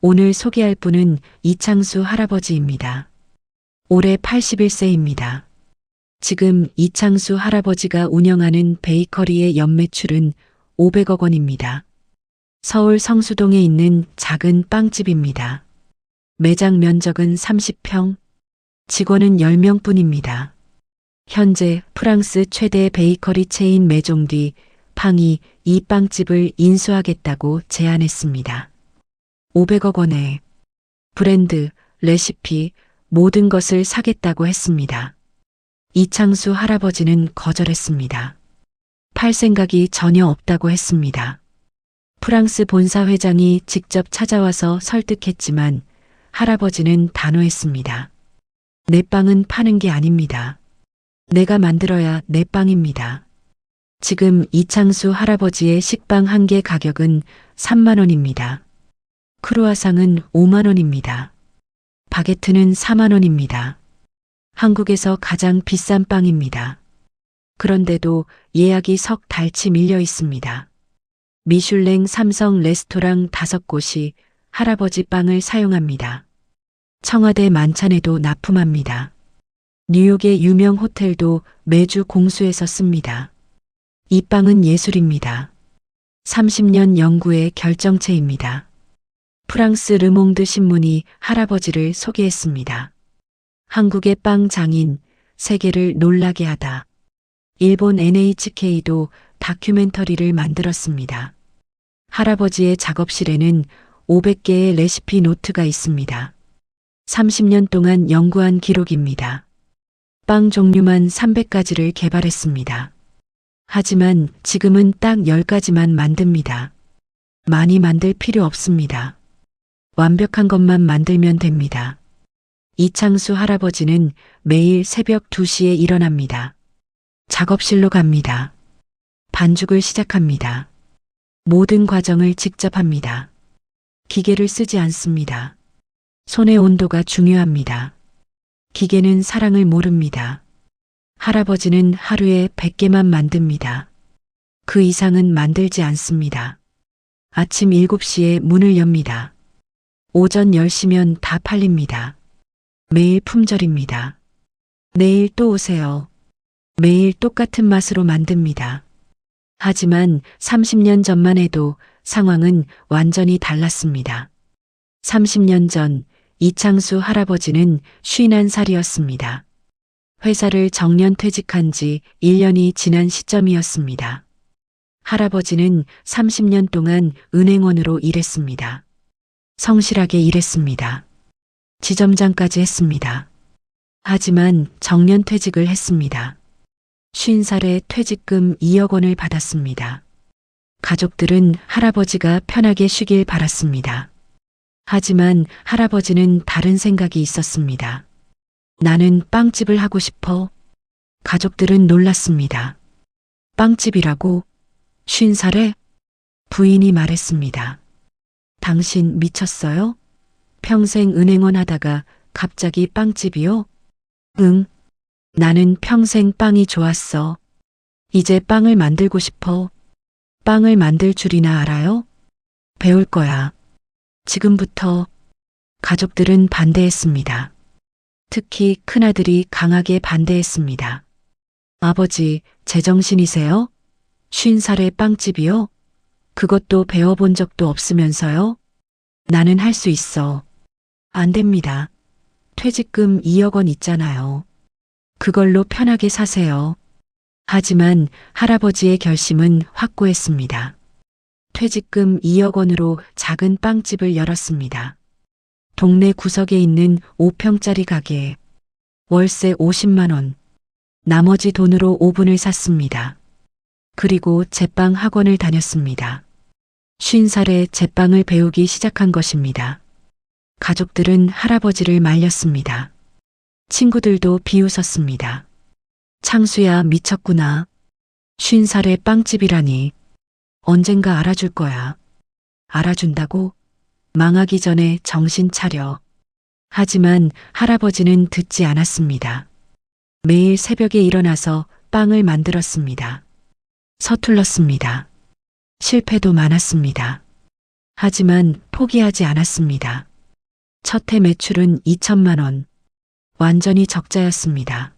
오늘 소개할 분은 이창수 할아버지입니다. 올해 81세입니다. 지금 이창수 할아버지가 운영하는 베이커리의 연매출은 500억 원입니다. 서울 성수동에 있는 작은 빵집입니다. 매장 면적은 30평, 직원은 10명뿐입니다. 현재 프랑스 최대 베이커리 체인 메종디 팡이 이 빵집을 인수하겠다고 제안했습니다. 500억 원에 브랜드, 레시피, 모든 것을 사겠다고 했습니다. 이창수 할아버지는 거절했습니다. 팔 생각이 전혀 없다고 했습니다. 프랑스 본사 회장이 직접 찾아와서 설득했지만 할아버지는 단호했습니다. 내 빵은 파는 게 아닙니다. 내가 만들어야 내 빵입니다. 지금 이창수 할아버지의 식빵 한 개 가격은 3만 원입니다. 크루아상은 5만 원입니다. 바게트는 4만 원입니다. 한국에서 가장 비싼 빵입니다. 그런데도 예약이 석 달치 밀려 있습니다. 미슐랭 3성 레스토랑 5곳이 할아버지 빵을 사용합니다. 청와대 만찬에도 납품합니다. 뉴욕의 유명 호텔도 매주 공수해서 씁니다. 이 빵은 예술입니다. 30년 연구의 결정체입니다. 프랑스 르몽드 신문이 할아버지를 소개했습니다. 한국의 빵 장인, 세계를 놀라게 하다. 일본 NHK도 다큐멘터리를 만들었습니다. 할아버지의 작업실에는 500개의 레시피 노트가 있습니다. 30년 동안 연구한 기록입니다. 빵 종류만 300가지를 개발했습니다. 하지만 지금은 딱 10가지만 만듭니다. 많이 만들 필요 없습니다. 완벽한 것만 만들면 됩니다. 이창수 할아버지는 매일 새벽 2시에 일어납니다. 작업실로 갑니다. 반죽을 시작합니다. 모든 과정을 직접 합니다. 기계를 쓰지 않습니다. 손의 온도가 중요합니다. 기계는 사랑을 모릅니다. 할아버지는 하루에 100개만 만듭니다. 그 이상은 만들지 않습니다. 아침 7시에 문을 엽니다. 오전 10시면 다 팔립니다. 매일 품절입니다. 내일 또 오세요. 매일 똑같은 맛으로 만듭니다. 하지만 30년 전만 해도 상황은 완전히 달랐습니다. 30년 전 이창수 할아버지는 51살이었습니다. 회사를 정년 퇴직한 지 1년이 지난 시점이었습니다. 할아버지는 30년 동안 은행원으로 일했습니다. 성실하게 일했습니다. 지점장까지 했습니다. 하지만 정년 퇴직을 했습니다. 50살에 퇴직금 2억 원을 받았습니다. 가족들은 할아버지가 편하게 쉬길 바랐습니다. 하지만 할아버지는 다른 생각이 있었습니다. 나는 빵집을 하고 싶어. 가족들은 놀랐습니다. 빵집이라고? 50살에? 부인이 말했습니다. 당신 미쳤어요? 평생 은행원 하다가 갑자기 빵집이요? 응. 나는 평생 빵이 좋았어. 이제 빵을 만들고 싶어. 빵을 만들 줄이나 알아요? 배울 거야. 지금부터. 가족들은 반대했습니다. 특히 큰아들이 강하게 반대했습니다. 아버지, 제정신이세요? 50살에 빵집이요? 그것도 배워본 적도 없으면서요? 나는 할 수 있어. 안 됩니다. 퇴직금 2억 원 있잖아요. 그걸로 편하게 사세요. 하지만 할아버지의 결심은 확고했습니다. 퇴직금 2억 원으로 작은 빵집을 열었습니다. 동네 구석에 있는 5평짜리 가게. 월세 50만 원. 나머지 돈으로 오븐을 샀습니다. 그리고 제빵 학원을 다녔습니다. 50살에 제빵을 배우기 시작한 것입니다. 가족들은 할아버지를 말렸습니다. 친구들도 비웃었습니다. 창수야, 미쳤구나. 50살에 빵집이라니. 언젠가 알아줄 거야. 알아준다고? 망하기 전에 정신 차려. 하지만 할아버지는 듣지 않았습니다. 매일 새벽에 일어나서 빵을 만들었습니다. 서툴렀습니다. 실패도 많았습니다. 하지만 포기하지 않았습니다. 첫 해 매출은 2천만 원. 완전히 적자였습니다.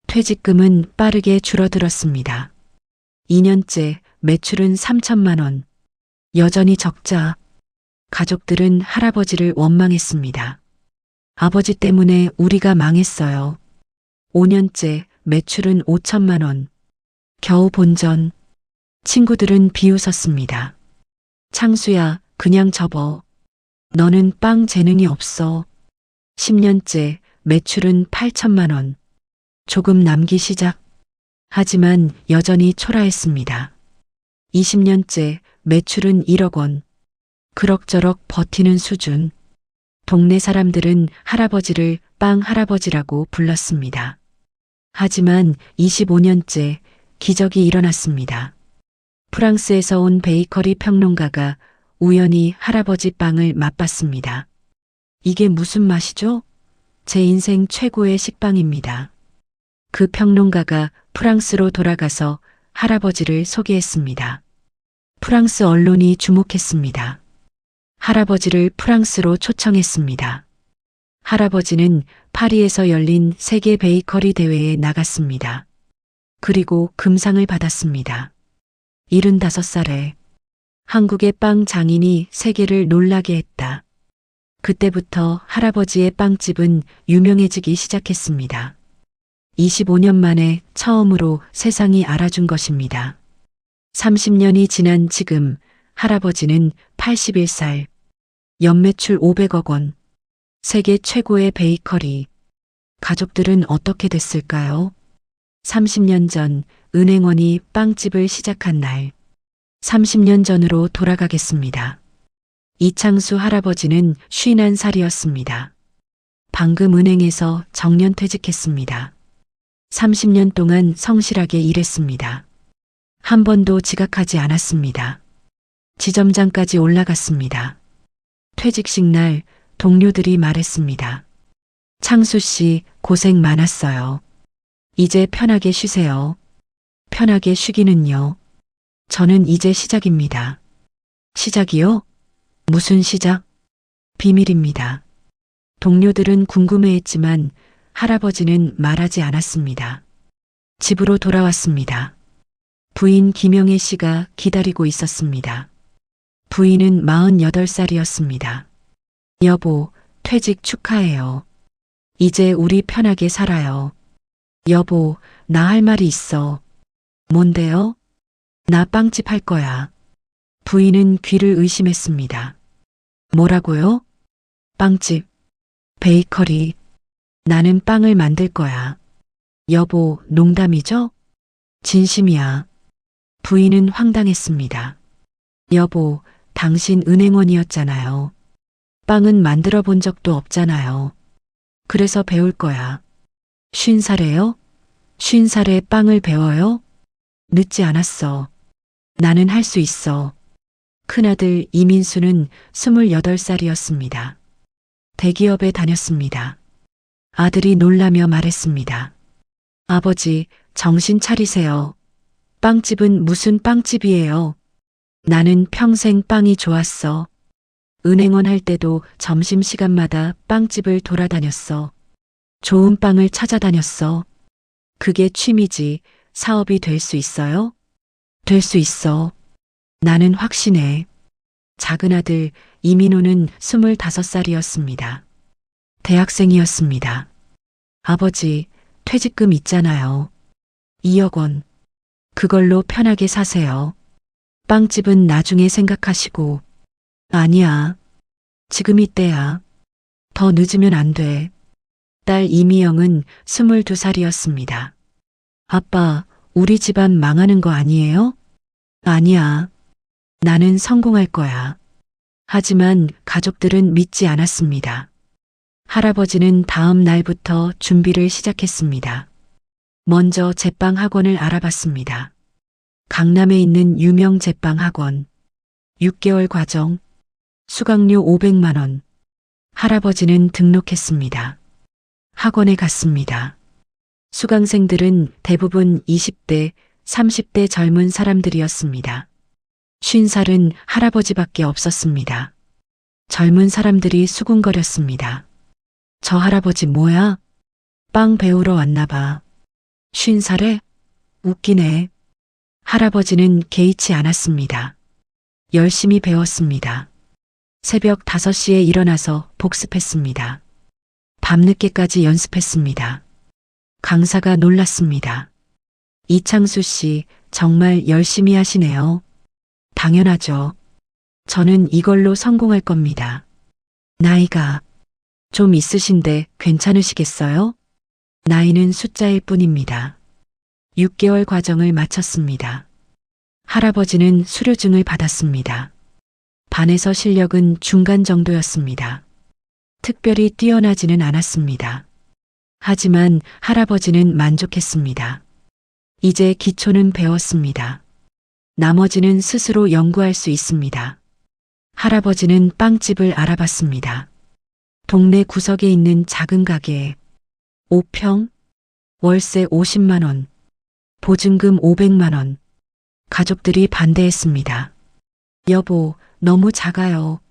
퇴직금은 빠르게 줄어들었습니다. 2년째 매출은 3천만 원. 여전히 적자. 가족들은 할아버지를 원망했습니다. 아버지 때문에 우리가 망했어요. 5년째 매출은 5천만 원. 겨우 본전. 친구들은 비웃었습니다. 창수야, 그냥 접어. 너는 빵 재능이 없어. 10년째 매출은 8천만 원. 조금 남기 시작. 하지만 여전히 초라했습니다. 20년째 매출은 1억 원. 그럭저럭 버티는 수준. 동네 사람들은 할아버지를 빵 할아버지라고 불렀습니다. 하지만 25년째 기적이 일어났습니다. 프랑스에서 온 베이커리 평론가가 우연히 할아버지 빵을 맛봤습니다. 이게 무슨 맛이죠? 제 인생 최고의 식빵입니다. 그 평론가가 프랑스로 돌아가서 할아버지를 소개했습니다. 프랑스 언론이 주목했습니다. 할아버지를 프랑스로 초청했습니다. 할아버지는 파리에서 열린 세계 베이커리 대회에 나갔습니다. 그리고 금상을 받았습니다. 75살에 한국의 빵 장인이 세계를 놀라게 했다. 그때부터 할아버지의 빵집은 유명해지기 시작했습니다. 25년 만에 처음으로 세상이 알아준 것입니다. 30년이 지난 지금 할아버지는 81살, 연매출 500억 원, 세계 최고의 베이커리. 가족들은 어떻게 됐을까요? 30년 전 은행원이 빵집을 시작한 날, 30년 전으로 돌아가겠습니다. 이창수 할아버지는 51살이었습니다. 방금 은행에서 정년퇴직했습니다. 30년 동안 성실하게 일했습니다. 한 번도 지각하지 않았습니다. 지점장까지 올라갔습니다. 퇴직식 날 동료들이 말했습니다. 창수 씨 고생 많았어요. 이제 편하게 쉬세요. 편하게 쉬기는요. 저는 이제 시작입니다. 시작이요? 무슨 시작? 비밀입니다. 동료들은 궁금해했지만 할아버지는 말하지 않았습니다. 집으로 돌아왔습니다. 부인 김영애 씨가 기다리고 있었습니다. 부인은 48살이었습니다. 여보, 퇴직 축하해요. 이제 우리 편하게 살아요. 여보, 나 할 말이 있어. 뭔데요? 나 빵집 할 거야. 부인은 귀를 의심했습니다. 뭐라고요? 빵집, 베이커리. 나는 빵을 만들 거야. 여보, 농담이죠? 진심이야. 부인은 황당했습니다. 여보, 당신 은행원이었잖아요. 빵은 만들어 본 적도 없잖아요. 그래서 배울 거야. 50살에요? 50살에 빵을 배워요? 늦지 않았어. 나는 할 수 있어. 큰아들 이민수는 28살이었습니다. 대기업에 다녔습니다. 아들이 놀라며 말했습니다. 아버지, 정신 차리세요. 빵집은 무슨 빵집이에요? 나는 평생 빵이 좋았어. 은행원 할 때도 점심시간마다 빵집을 돌아다녔어. 좋은 빵을 찾아다녔어. 그게 취미지 사업이 될 수 있어요? 될 수 있어. 나는 확신해. 작은 아들 이민호는 25살이었습니다. 대학생이었습니다. 아버지, 퇴직금 있잖아요. 2억 원. 그걸로 편하게 사세요. 빵집은 나중에 생각하시고. 아니야. 지금이 때야. 더 늦으면 안 돼. 딸 이미영은 22살이었습니다. 아빠, 우리 집안 망하는 거 아니에요? 아니야. 나는 성공할 거야. 하지만 가족들은 믿지 않았습니다. 할아버지는 다음 날부터 준비를 시작했습니다. 먼저 제빵 학원을 알아봤습니다. 강남에 있는 유명 제빵 학원. 6개월 과정. 수강료 500만 원. 할아버지는 등록했습니다. 학원에 갔습니다. 수강생들은 대부분 20대, 30대 젊은 사람들이었습니다. 50살은 할아버지밖에 없었습니다. 젊은 사람들이 수군거렸습니다. 저 할아버지 뭐야? 빵 배우러 왔나 봐. 50살에? 웃기네. 할아버지는 개의치 않았습니다. 열심히 배웠습니다. 새벽 5시에 일어나서 복습했습니다. 밤늦게까지 연습했습니다. 강사가 놀랐습니다. 이창수 씨, 정말 열심히 하시네요. 당연하죠. 저는 이걸로 성공할 겁니다. 나이가 좀 있으신데 괜찮으시겠어요? 나이는 숫자일 뿐입니다. 6개월 과정을 마쳤습니다. 할아버지는 수료증을 받았습니다. 반에서 실력은 중간 정도였습니다. 특별히 뛰어나지는 않았습니다. 하지만 할아버지는 만족했습니다. 이제 기초는 배웠습니다. 나머지는 스스로 연구할 수 있습니다. 할아버지는 빵집을 알아봤습니다. 동네 구석에 있는 작은 가게에 5평, 월세 50만 원, 보증금 500만 원. 가족들이 반대했습니다. 여보, 너무 작아요.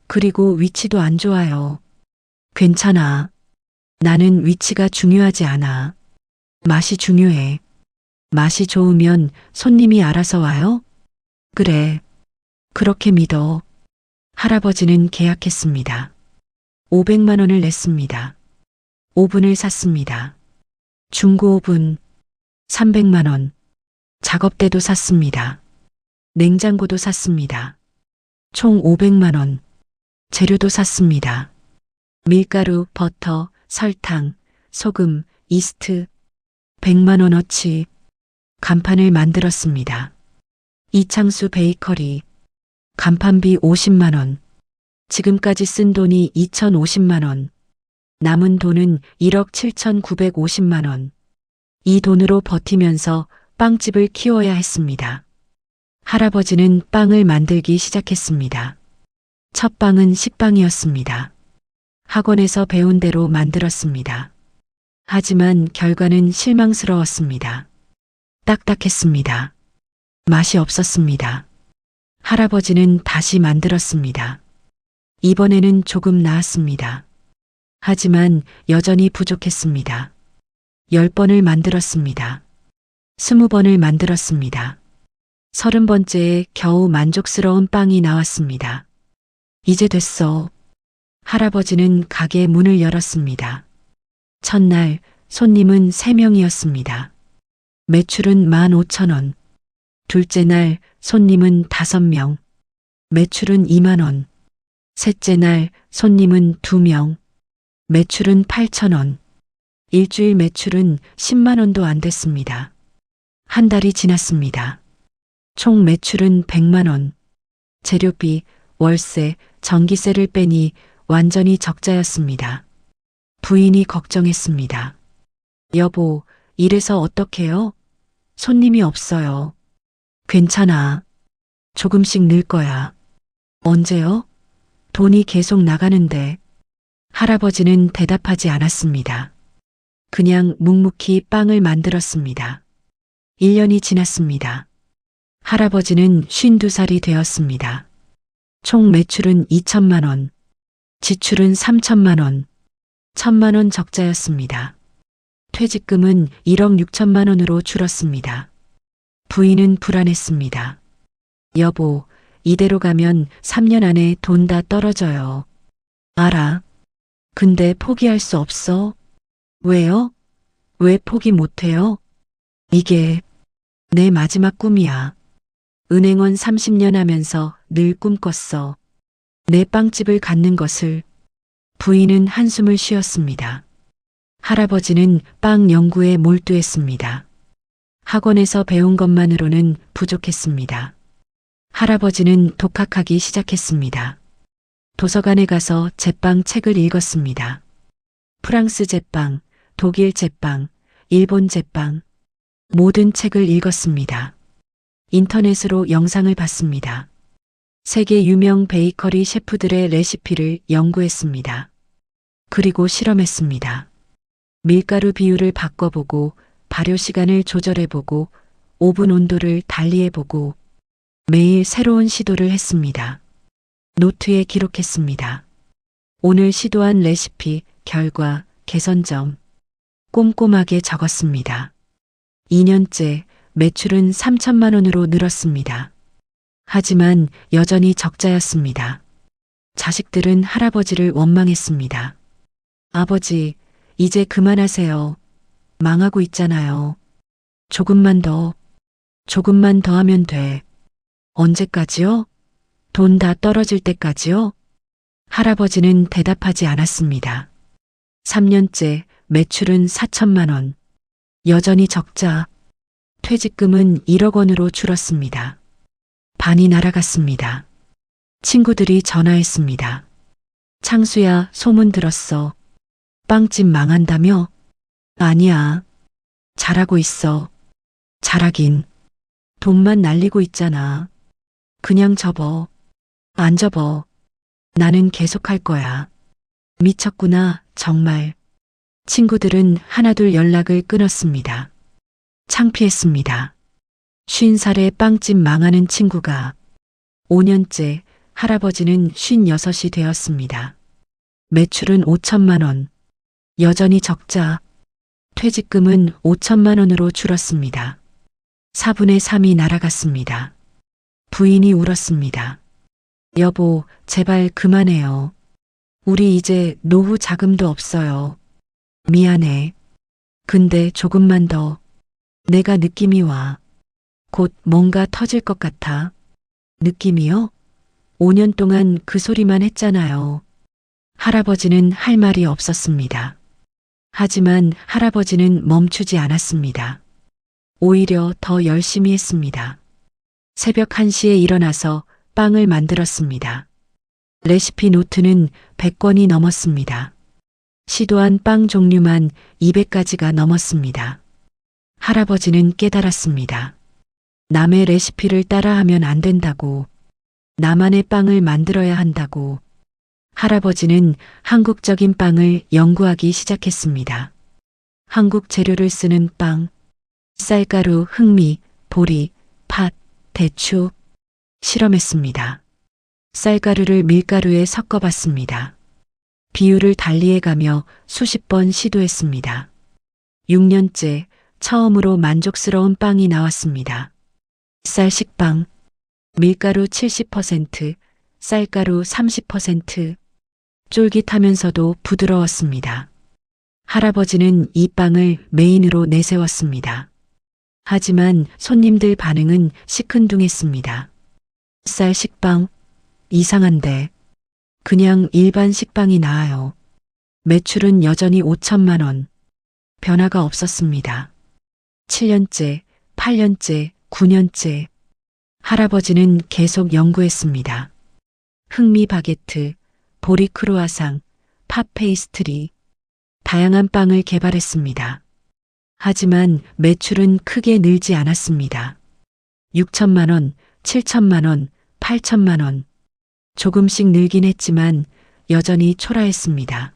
그리고 위치도 안 좋아요. 괜찮아. 나는 위치가 중요하지 않아. 맛이 중요해. 맛이 좋으면 손님이 알아서 와요? 그래. 그렇게 믿어. 할아버지는 계약했습니다. 500만 원을 냈습니다. 오븐을 샀습니다. 중고 오븐 300만 원. 작업대도 샀습니다. 냉장고도 샀습니다. 총 500만 원. 재료도 샀습니다. 밀가루, 버터, 설탕, 소금, 이스트 100만 원어치. 간판을 만들었습니다. 이창수 베이커리. 간판비 50만 원. 지금까지 쓴 돈이 2,050만 원. 남은 돈은 1억 7,950만 원. 이 돈으로 버티면서 빵집을 키워야 했습니다. 할아버지는 빵을 만들기 시작했습니다. 첫 빵은 식빵이었습니다. 학원에서 배운 대로 만들었습니다. 하지만 결과는 실망스러웠습니다. 딱딱했습니다. 맛이 없었습니다. 할아버지는 다시 만들었습니다. 이번에는 조금 나았습니다. 하지만 여전히 부족했습니다. 10번을 만들었습니다. 20번을 만들었습니다. 30번째에 겨우 만족스러운 빵이 나왔습니다. 이제 됐어. 할아버지는 가게 문을 열었습니다. 첫날 손님은 3명이었습니다. 매출은 15,000원. 둘째 날 손님은 5명. 매출은 2만 원. 셋째 날 손님은 2명. 매출은 8,000원. 일주일 매출은 10만 원도 안 됐습니다. 한 달이 지났습니다. 총 매출은 100만 원. 재료비, 월세, 전기세를 빼니 완전히 적자였습니다. 부인이 걱정했습니다. 여보, 이래서 어떡해요? 손님이 없어요. 괜찮아. 조금씩 늘 거야. 언제요? 돈이 계속 나가는데. 할아버지는 대답하지 않았습니다. 그냥 묵묵히 빵을 만들었습니다. 1년이 지났습니다. 할아버지는 52살이 되었습니다. 총 매출은 2천만 원, 지출은 3천만 원, 1,000만 원 적자였습니다. 퇴직금은 1억 6천만 원으로 줄었습니다. 부인은 불안했습니다. 여보, 이대로 가면 3년 안에 돈 다 떨어져요. 알아. 근데 포기할 수 없어. 왜요? 왜 포기 못해요? 이게 내 마지막 꿈이야. 은행원 30년 하면서 늘 꿈꿨어. 내 빵집을 갖는 것을. 부인은 한숨을 쉬었습니다. 할아버지는 빵 연구에 몰두했습니다. 학원에서 배운 것만으로는 부족했습니다. 할아버지는 독학하기 시작했습니다. 도서관에 가서 제빵 책을 읽었습니다. 프랑스 제빵, 독일 제빵, 일본 제빵, 모든 책을 읽었습니다. 인터넷으로 영상을 봤습니다. 세계 유명 베이커리 셰프들의 레시피를 연구했습니다. 그리고 실험했습니다. 밀가루 비율을 바꿔보고 발효 시간을 조절해보고 오븐 온도를 달리해보고 매일 새로운 시도를 했습니다. 노트에 기록했습니다. 오늘 시도한 레시피, 결과, 개선점, 꼼꼼하게 적었습니다. 2년째 매출은 3천만 원으로 늘었습니다. 하지만 여전히 적자였습니다. 자식들은 할아버지를 원망했습니다. 아버지, 이제 그만하세요. 망하고 있잖아요. 조금만 더 하면 돼. 언제까지요? 돈 다 떨어질 때까지요? 할아버지는 대답하지 않았습니다. 3년째 매출은 4천만 원. 여전히 적자. 퇴직금은 1억 원으로 줄었습니다. 반이 날아갔습니다. 친구들이 전화했습니다. 창수야, 소문 들었어. 빵집 망한다며? 아니야. 잘하고 있어. 잘하긴. 돈만 날리고 있잖아. 그냥 접어. 안 접어. 나는 계속할 거야. 미쳤구나, 정말. 친구들은 하나둘 연락을 끊었습니다. 창피했습니다. 50살에 빵집 망하는 친구가 5년째 할아버지는 56이 되었습니다. 매출은 5천만 원. 여전히 적자. 퇴직금은 5천만 원으로 줄었습니다. 4분의 3이 날아갔습니다. 부인이 울었습니다. 여보, 제발 그만해요. 우리 이제 노후 자금도 없어요. 미안해. 근데 조금만 더. 내가 느낌이 와. 곧 뭔가 터질 것 같아. 느낌이요? 5년 동안 그 소리만 했잖아요. 할아버지는 할 말이 없었습니다. 하지만 할아버지는 멈추지 않았습니다. 오히려 더 열심히 했습니다. 새벽 1시에 일어나서 빵을 만들었습니다. 레시피 노트는 100권이 넘었습니다. 시도한 빵 종류만 200가지가 넘었습니다. 할아버지는 깨달았습니다. 남의 레시피를 따라하면 안 된다고, 나만의 빵을 만들어야 한다고. 할아버지는 한국적인 빵을 연구하기 시작했습니다. 한국 재료를 쓰는 빵, 쌀가루, 흑미, 보리, 팥, 대추, 실험했습니다. 쌀가루를 밀가루에 섞어봤습니다. 비율을 달리해가며 수십 번 시도했습니다. 6년째 처음으로 만족스러운 빵이 나왔습니다. 쌀 식빵, 밀가루 70%, 쌀가루 30%, 쫄깃하면서도 부드러웠습니다. 할아버지는 이 빵을 메인으로 내세웠습니다. 하지만 손님들 반응은 시큰둥했습니다. 쌀 식빵, 이상한데. 그냥 일반 식빵이 나아요. 매출은 여전히 5천만 원. 변화가 없었습니다. 7년째, 8년째, 9년째. 할아버지는 계속 연구했습니다. 흑미 바게트, 보리 크루아상, 팥 페이스트리, 다양한 빵을 개발했습니다. 하지만 매출은 크게 늘지 않았습니다. 6천만 원, 7천만 원, 8천만 원. 조금씩 늘긴 했지만 여전히 초라했습니다.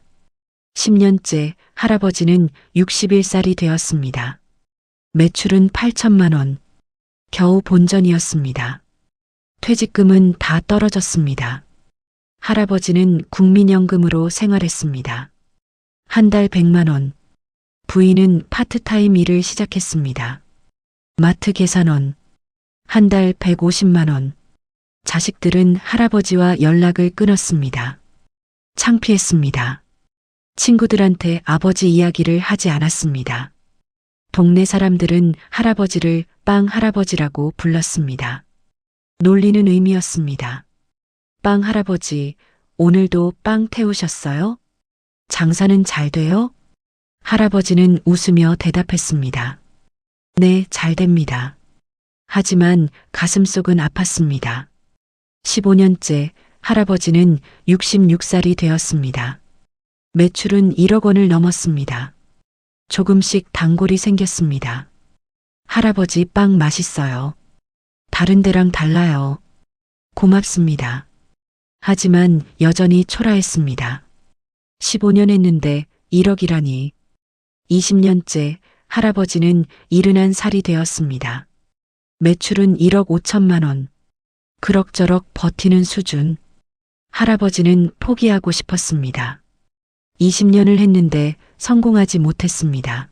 10년째 할아버지는 61살이 되었습니다. 매출은 8천만 원. 겨우 본전이었습니다. 퇴직금은 다 떨어졌습니다. 할아버지는 국민연금으로 생활했습니다. 한 달 100만 원. 부인은 파트타임 일을 시작했습니다. 마트 계산원. 한 달 150만 원. 자식들은 할아버지와 연락을 끊었습니다. 창피했습니다. 친구들한테 아버지 이야기를 하지 않았습니다. 동네 사람들은 할아버지를 빵 할아버지라고 불렀습니다. 놀리는 의미였습니다. 빵 할아버지, 오늘도 빵 태우셨어요? 장사는 잘 돼요? 할아버지는 웃으며 대답했습니다. 네, 잘 됩니다. 하지만 가슴속은 아팠습니다. 15년째 할아버지는 66살이 되었습니다. 매출은 1억 원을 넘었습니다. 조금씩 단골이 생겼습니다. 할아버지 빵 맛있어요. 다른 데랑 달라요. 고맙습니다. 하지만 여전히 초라했습니다. 15년 했는데 1억이라니. 20년째 할아버지는 71살이 되었습니다. 매출은 1억 5천만 원. 그럭저럭 버티는 수준. 할아버지는 포기하고 싶었습니다. 20년을 했는데 성공하지 못했습니다.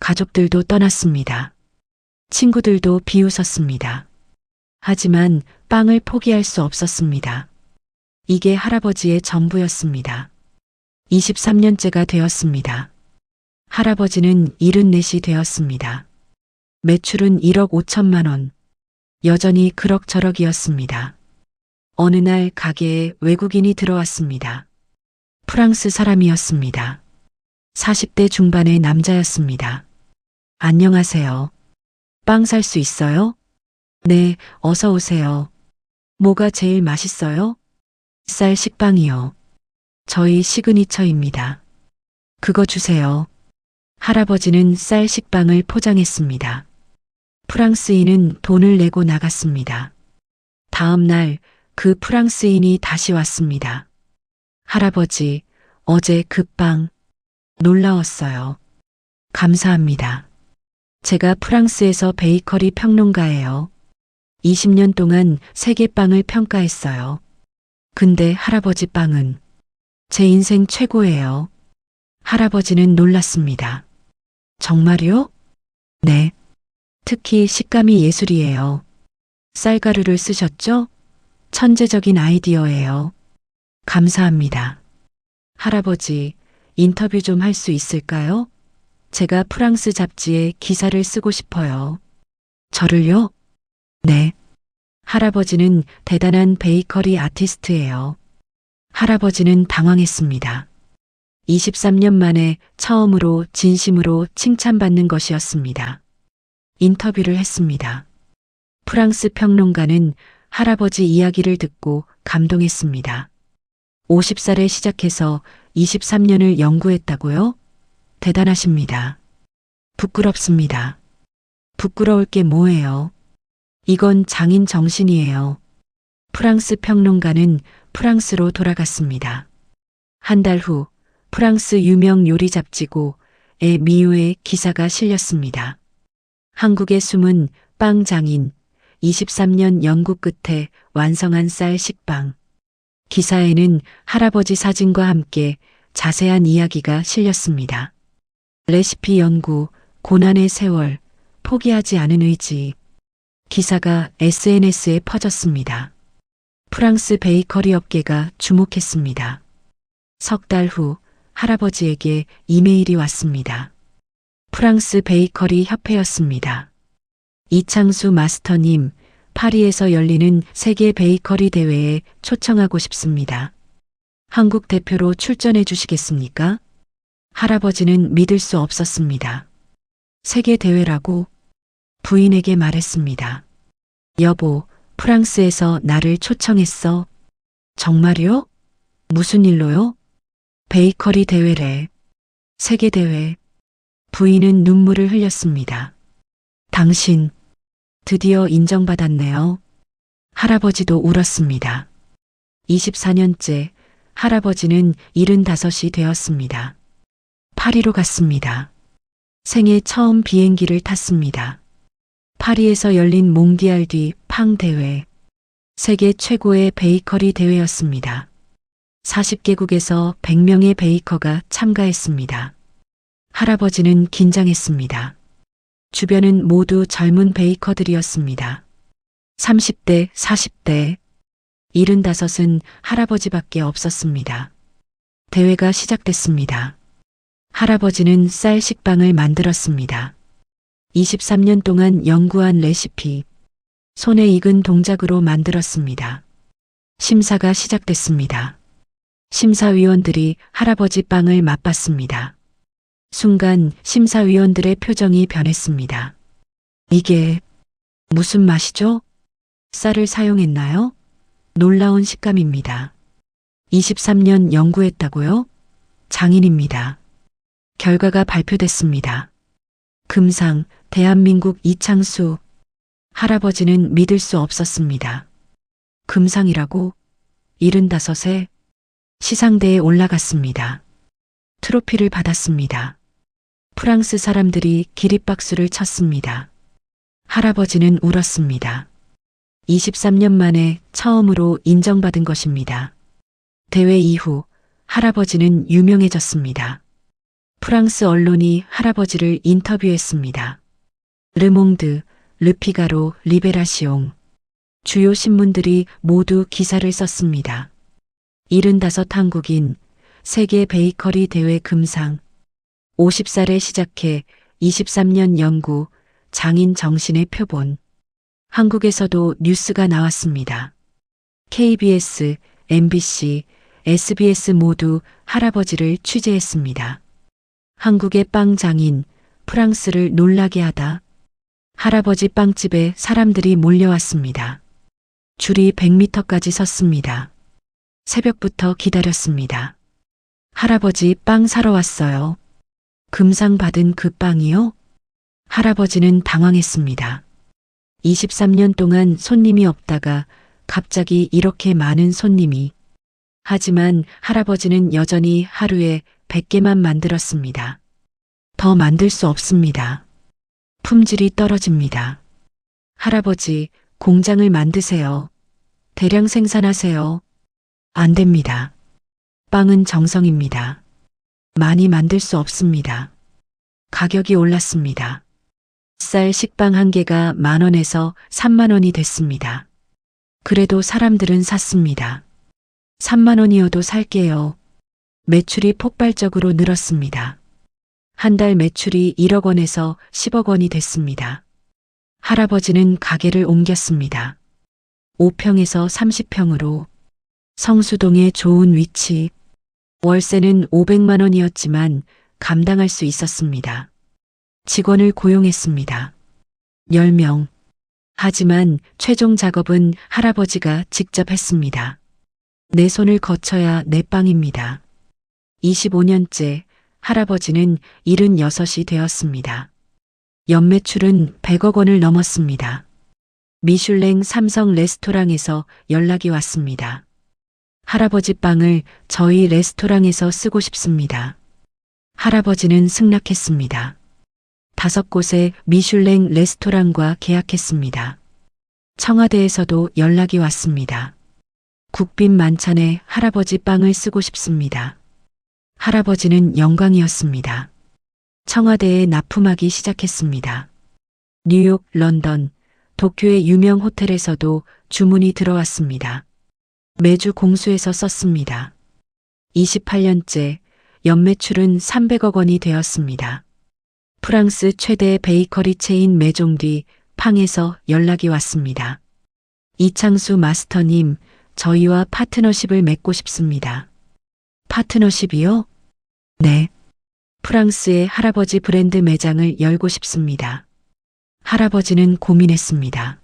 가족들도 떠났습니다. 친구들도 비웃었습니다. 하지만 빵을 포기할 수 없었습니다. 이게 할아버지의 전부였습니다. 23년째가 되었습니다. 할아버지는 74이 되었습니다. 매출은 1억 5천만 원. 여전히 그럭저럭이었습니다. 어느 날 가게에 외국인이 들어왔습니다. 프랑스 사람이었습니다. 40대 중반의 남자였습니다. 안녕하세요. 빵 살 수 있어요? 네, 어서 오세요. 뭐가 제일 맛있어요? 쌀 식빵이요. 저희 시그니처입니다. 그거 주세요. 할아버지는 쌀 식빵을 포장했습니다. 프랑스인은 돈을 내고 나갔습니다. 다음 날 그 프랑스인이 다시 왔습니다. 할아버지, 어제 그 빵 놀라웠어요. 감사합니다. 제가 프랑스에서 베이커리 평론가예요. 20년 동안 세계 빵을 평가했어요. 근데 할아버지 빵은 제 인생 최고예요. 할아버지는 놀랐습니다. 정말요? 네. 특히 식감이 예술이에요. 쌀가루를 쓰셨죠? 천재적인 아이디어예요. 감사합니다. 할아버지, 인터뷰 좀 할 수 있을까요? 제가 프랑스 잡지에 기사를 쓰고 싶어요. 저를요? 네. 할아버지는 대단한 베이커리 아티스트예요. 할아버지는 당황했습니다. 23년 만에 처음으로 진심으로 칭찬받는 것이었습니다. 인터뷰를 했습니다. 프랑스 평론가는 할아버지 이야기를 듣고 감동했습니다. 50살에 시작해서 23년을 연구했다고요? 대단하십니다. 부끄럽습니다. 부끄러울 게 뭐예요? 이건 장인 정신이에요. 프랑스 평론가는 프랑스로 돌아갔습니다. 한 달 후 프랑스 유명 요리 잡지고 에 미우의 기사가 실렸습니다. 한국의 숨은 빵 장인, 23년 연구 끝에 완성한 쌀 식빵. 기사에는 할아버지 사진과 함께 자세한 이야기가 실렸습니다. 레시피 연구, 고난의 세월, 포기하지 않은 의지. 기사가 SNS에 퍼졌습니다. 프랑스 베이커리 업계가 주목했습니다. 석 달 후 할아버지에게 이메일이 왔습니다. 프랑스 베이커리 협회였습니다. 이창수 마스터님, 파리에서 열리는 세계 베이커리 대회에 초청하고 싶습니다. 한국 대표로 출전해 주시겠습니까? 할아버지는 믿을 수 없었습니다. 세계 대회라고 부인에게 말했습니다. 여보, 프랑스에서 나를 초청했어. 정말요? 무슨 일로요? 베이커리 대회래. 세계 대회. 부인은 눈물을 흘렸습니다. 당신, 드디어 인정받았네요. 할아버지도 울었습니다. 24년째 할아버지는 75이 되었습니다. 파리로 갔습니다. 생애 처음 비행기를 탔습니다. 파리에서 열린 몽디알 디 팡 대회. 세계 최고의 베이커리 대회였습니다. 40개국에서 100명의 베이커가 참가했습니다. 할아버지는 긴장했습니다. 주변은 모두 젊은 베이커들이었습니다. 30대, 40대, 75은 할아버지밖에 없었습니다. 대회가 시작됐습니다. 할아버지는 쌀 식빵을 만들었습니다. 23년 동안 연구한 레시피, 손에 익은 동작으로 만들었습니다. 심사가 시작됐습니다. 심사위원들이 할아버지 빵을 맛봤습니다. 순간 심사위원들의 표정이 변했습니다. 이게 무슨 맛이죠? 쌀을 사용했나요? 놀라운 식감입니다. 23년 연구했다고요? 장인입니다. 결과가 발표됐습니다. 금상, 대한민국 이창수. 할아버지는 믿을 수 없었습니다. 금상이라고? 75세? 시상대에 올라갔습니다. 트로피를 받았습니다. 프랑스 사람들이 기립박수를 쳤습니다. 할아버지는 울었습니다. 23년 만에 처음으로 인정받은 것입니다. 대회 이후 할아버지는 유명해졌습니다. 프랑스 언론이 할아버지를 인터뷰했습니다. 르몽드, 르피가로, 리베라시옹. 주요 신문들이 모두 기사를 썼습니다. 75 한국인, 세계 베이커리 대회 금상. 50살에 시작해 23년 연구, 장인 정신의 표본. 한국에서도 뉴스가 나왔습니다. KBS, MBC, SBS 모두 할아버지를 취재했습니다. 한국의 빵 장인, 프랑스를 놀라게 하다. 할아버지 빵집에 사람들이 몰려왔습니다. 줄이 100m까지 섰습니다. 새벽부터 기다렸습니다. 할아버지 빵 사러 왔어요. 금상 받은 그 빵이요? 할아버지는 당황했습니다. 23년 동안 손님이 없다가 갑자기 이렇게 많은 손님이. 하지만 할아버지는 여전히 하루에 100개만 만들었습니다. 더 만들 수 없습니다. 품질이 떨어집니다. 할아버지, 공장을 만드세요. 대량 생산하세요. 안 됩니다. 빵은 정성입니다. 많이 만들 수 없습니다. 가격이 올랐습니다. 쌀 식빵 한 개가 10,000원에서 30,000원이 됐습니다. 그래도 사람들은 샀습니다. 30,000원이어도 살게요. 매출이 폭발적으로 늘었습니다. 한 달 매출이 1억 원에서 10억 원이 됐습니다. 할아버지는 가게를 옮겼습니다. 5평에서 30평으로. 성수동의 좋은 위치. 월세는 500만 원이었지만 감당할 수 있었습니다. 직원을 고용했습니다. 10명. 하지만 최종 작업은 할아버지가 직접 했습니다. 내 손을 거쳐야 내 빵입니다. 25년째 할아버지는 76이 되었습니다. 연매출은 100억 원을 넘었습니다. 미슐랭 삼성 레스토랑에서 연락이 왔습니다. 할아버지 빵을 저희 레스토랑에서 쓰고 싶습니다. 할아버지는 승낙했습니다. 5곳의 미슐랭 레스토랑과 계약했습니다. 청와대에서도 연락이 왔습니다. 국빈 만찬에 할아버지 빵을 쓰고 싶습니다. 할아버지는 영광이었습니다. 청와대에 납품하기 시작했습니다. 뉴욕, 런던, 도쿄의 유명 호텔에서도 주문이 들어왔습니다. 매주 공수해서 썼습니다. 28년째 연매출은 300억 원이 되었습니다. 프랑스 최대 베이커리 체인 메종디 팡에서 연락이 왔습니다. 이창수 마스터님, 저희와 파트너십을 맺고 싶습니다. 파트너십이요? 네. 프랑스의 할아버지 브랜드 매장을 열고 싶습니다. 할아버지는 고민했습니다.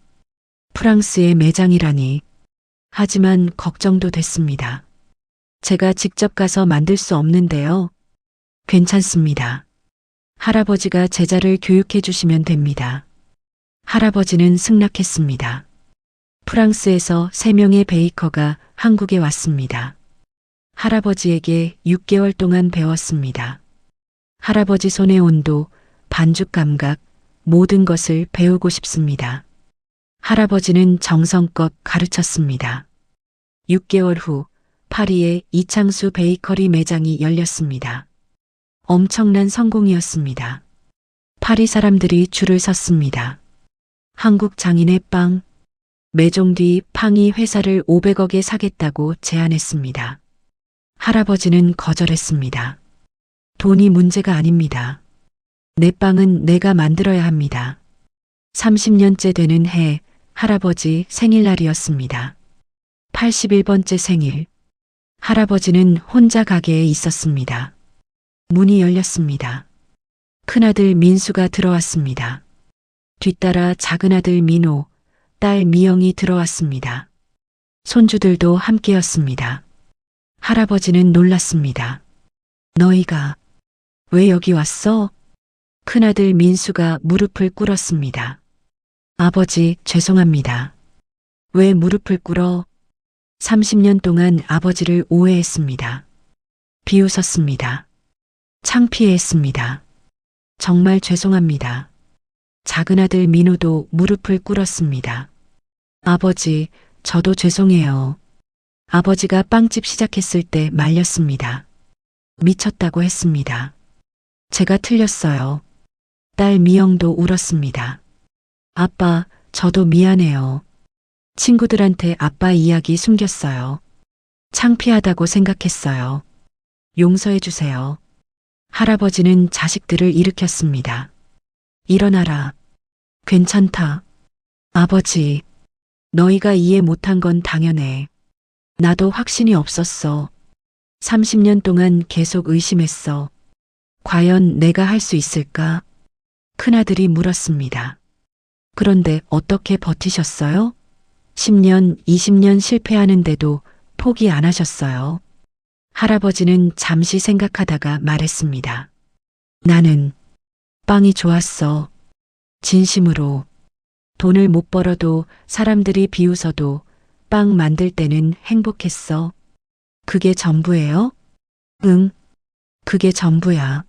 프랑스의 매장이라니. 하지만 걱정도 됐습니다. 제가 직접 가서 만들 수 없는데요. 괜찮습니다. 할아버지가 제자를 교육해 주시면 됩니다. 할아버지는 승낙했습니다. 프랑스에서 3명의 베이커가 한국에 왔습니다. 할아버지에게 6개월 동안 배웠습니다. 할아버지 손의 온도, 반죽 감각, 모든 것을 배우고 싶습니다. 할아버지는 정성껏 가르쳤습니다. 6개월 후 파리에 이창수 베이커리 매장이 열렸습니다. 엄청난 성공이었습니다. 파리 사람들이 줄을 섰습니다. 한국 장인의 빵. 매종 뒤 팡이 회사를 500억에 사겠다고 제안했습니다. 할아버지는 거절했습니다. 돈이 문제가 아닙니다. 내 빵은 내가 만들어야 합니다. 30년째 되는 해 할아버지 생일날이었습니다. 81번째 생일. 할아버지는 혼자 가게에 있었습니다. 문이 열렸습니다. 큰아들 민수가 들어왔습니다. 뒤따라 작은아들 민호, 딸 미영이 들어왔습니다. 손주들도 함께였습니다. 할아버지는 놀랐습니다. 너희가 왜 여기 왔어? 큰아들 민수가 무릎을 꿇었습니다. 아버지, 죄송합니다. 왜 무릎을 꿇어? 30년 동안 아버지를 오해했습니다. 비웃었습니다. 창피해했습니다. 정말 죄송합니다. 작은아들 민호도 무릎을 꿇었습니다. 아버지, 저도 죄송해요. 아버지가 빵집 시작했을 때 말렸습니다. 미쳤다고 했습니다. 제가 틀렸어요. 딸 미영도 울었습니다. 아빠, 저도 미안해요. 친구들한테 아빠 이야기 숨겼어요. 창피하다고 생각했어요. 용서해 주세요. 할아버지는 자식들을 일으켰습니다. 일어나라. 괜찮다. 아버지, 너희가 이해 못한 건 당연해. 나도 확신이 없었어. 30년 동안 계속 의심했어. 과연 내가 할 수 있을까? 큰아들이 물었습니다. 그런데 어떻게 버티셨어요? 10년, 20년 실패하는데도 포기 안 하셨어요. 할아버지는 잠시 생각하다가 말했습니다. 나는 빵이 좋았어. 진심으로. 돈을 못 벌어도 사람들이 비웃어도 빵 만들 때는 행복했어. 그게 전부예요? 응, 그게 전부야.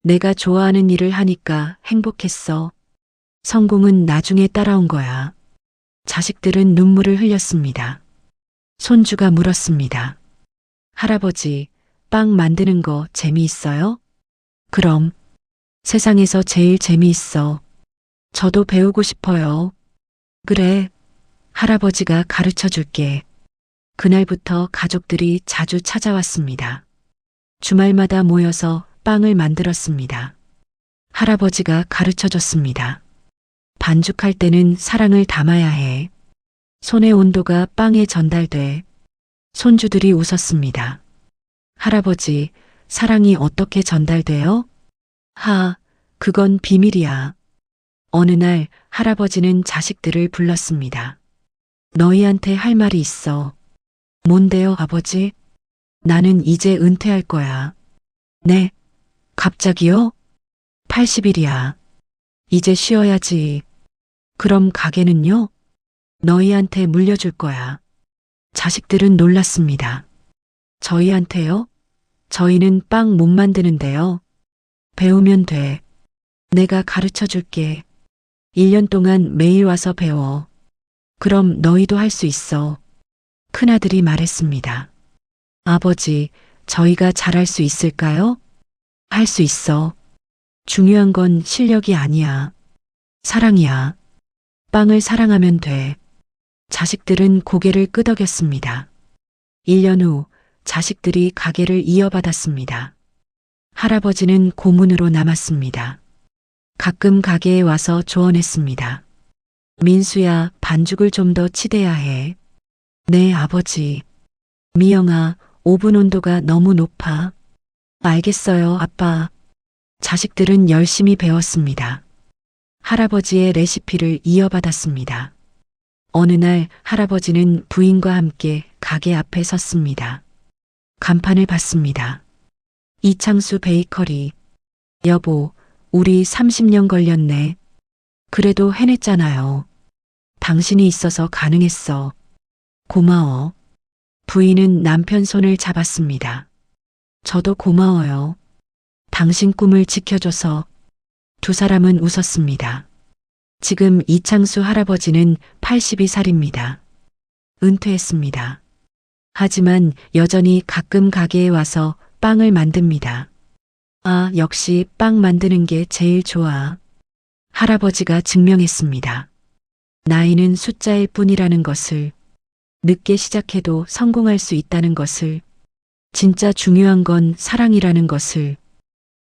내가 좋아하는 일을 하니까 행복했어. 성공은 나중에 따라온 거야. 자식들은 눈물을 흘렸습니다. 손주가 물었습니다. 할아버지, 빵 만드는 거 재미있어요? 그럼. 세상에서 제일 재미있어. 저도 배우고 싶어요. 그래. 할아버지가 가르쳐 줄게. 그날부터 가족들이 자주 찾아왔습니다. 주말마다 모여서 빵을 만들었습니다. 할아버지가 가르쳐 줬습니다. 반죽할 때는 사랑을 담아야 해. 손의 온도가 빵에 전달돼. 손주들이 웃었습니다. 할아버지, 사랑이 어떻게 전달돼요? 그건 비밀이야. 어느 날 할아버지는 자식들을 불렀습니다. 너희한테 할 말이 있어. 뭔데요, 아버지? 나는 이제 은퇴할 거야. 네? 갑자기요? 80일이야. 이제 쉬어야지. 그럼 가게는요? 너희한테 물려줄 거야. 자식들은 놀랐습니다. 저희한테요? 저희는 빵 못 만드는데요. 배우면 돼. 내가 가르쳐 줄게. 1년 동안 매일 와서 배워. 그럼 너희도 할 수 있어. 큰아들이 말했습니다. 아버지, 저희가 잘할 수 있을까요? 할 수 있어. 중요한 건 실력이 아니야. 사랑이야. 빵을 사랑하면 돼. 자식들은 고개를 끄덕였습니다. 1년 후 자식들이 가게를 이어받았습니다. 할아버지는 고문으로 남았습니다. 가끔 가게에 와서 조언했습니다. 민수야, 반죽을 좀 더 치대야 해. 네, 아버지. 미영아, 오븐 온도가 너무 높아. 알겠어요, 아빠. 자식들은 열심히 배웠습니다. 할아버지의 레시피를 이어받았습니다. 어느 날 할아버지는 부인과 함께 가게 앞에 섰습니다. 간판을 봤습니다. 이창수 베이커리. 여보, 우리 30년 걸렸네. 그래도 해냈잖아요. 당신이 있어서 가능했어. 고마워. 부인은 남편 손을 잡았습니다. 저도 고마워요. 당신 꿈을 지켜줘서. 두 사람은 웃었습니다. 지금 이창수 할아버지는 82살입니다. 은퇴했습니다. 하지만 여전히 가끔 가게에 와서 빵을 만듭니다. 역시 빵 만드는 게 제일 좋아. 할아버지가 증명했습니다. 나이는 숫자일 뿐이라는 것을, 늦게 시작해도 성공할 수 있다는 것을, 진짜 중요한 건 사랑이라는 것을,